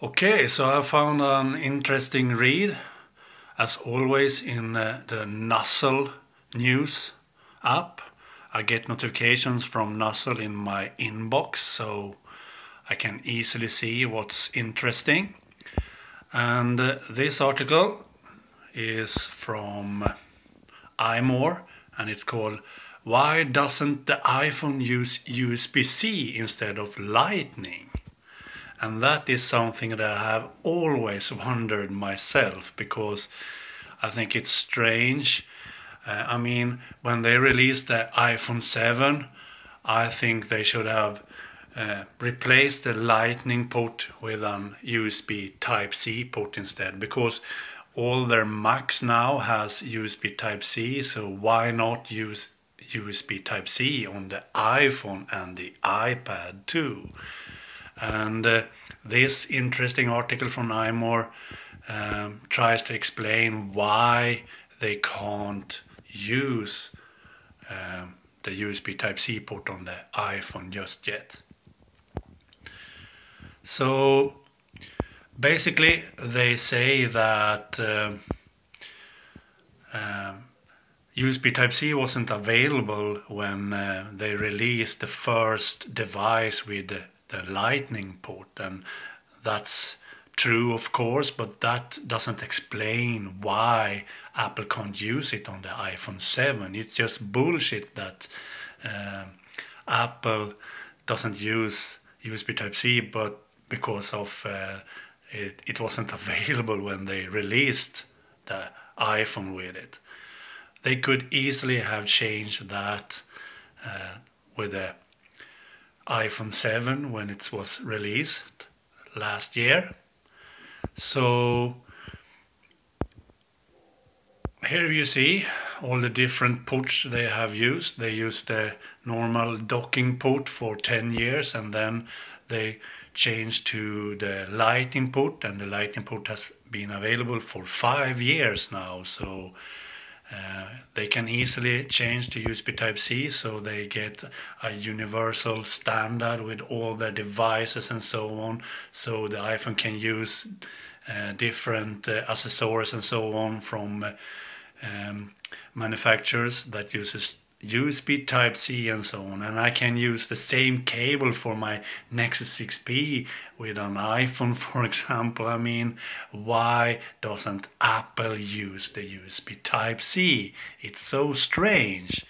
Okay, so I found an interesting read, as always, in the Nuzzle news app. I get notifications from Nuzzle in my inbox, so I can easily see what's interesting. And this article is from iMovie, and it's called "Why Doesn't the iPhone Use USB-C instead of Lightning?" And that is something that I have always wondered myself, because I think it's strange. I mean, when they released the iPhone 7, I think they should have replaced the Lightning port with an USB Type-C port instead, because all their Macs now has USB Type-C, so why not use USB Type-C on the iPhone and the iPad too? And this interesting article from iMovie tries to explain why they can't use the USB Type-C port on the iPhone just yet. So basically they say that USB Type-C wasn't available when they released the first device with the Lightning port, and that's true, of course, but that doesn't explain why Apple can't use it on the iPhone 7. It's just bullshit that Apple doesn't use USB Type-C, but because of it wasn't available when they released the iPhone with it. They could easily have changed that with the iPhone 7 when it was released last year. So here you see all the different ports they have used. They used the normal docking port for 10 years, and then they changed to the Lightning port, and the Lightning port has been available for 5 years now. So they can easily change to USB Type-C, so they get a universal standard with all their devices and so on, so the iPhone can use different accessories and so on from manufacturers that uses USB Type-C and so on. And I can use the same cable for my Nexus 6P with an iPhone, for example. I mean, why doesn't Apple use the USB Type-C? It's so strange.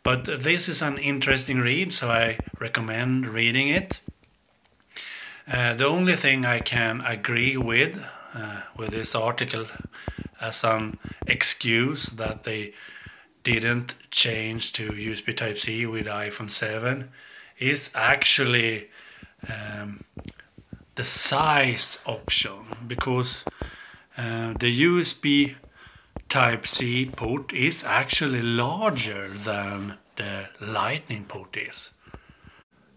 But this is an interesting read, so I recommend reading it. The only thing I can agree with this article as an excuse that they didn't change to USB Type-C with iPhone 7 is actually the size option, because the USB Type-C port is actually larger than the Lightning port is.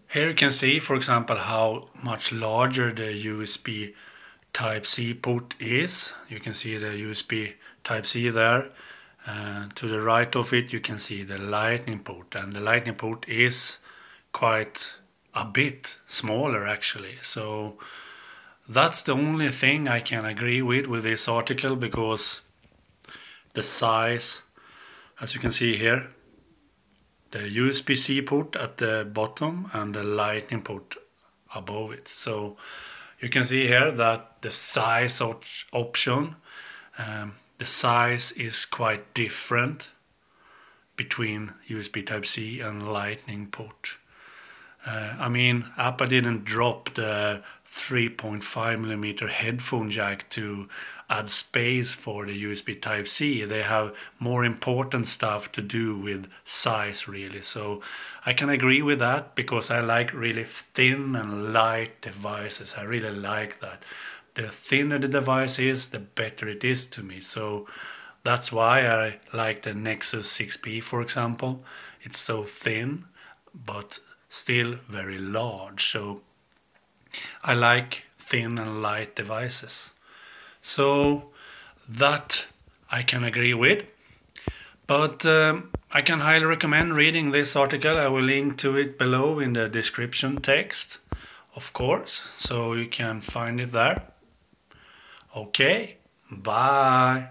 Here you can see, for example, how much larger the USB Type-C port is. You can see the USB Type-C there. To the right of it you can see the Lightning port, and the Lightning port is quite a bit smaller actually. So that's the only thing I can agree with this article, because the size, as you can see here, the USB-C port at the bottom and the Lightning port above it. So you can see here that the size option, the size is quite different between USB Type-C and Lightning port. I mean, Apple didn't drop the 3.5mm headphone jack to add space for the USB Type-C. They have more important stuff to do with size, really. So I can agree with that, because I like really thin and light devices. I really like that. The thinner the device is, the better it is to me. So that's why I like the Nexus 6P, for example. It's so thin, but still very large. So I like thin and light devices. So that I can agree with. But I can highly recommend reading this article. I will link to it below in the description text of course, so you can find it there. Okay, bye.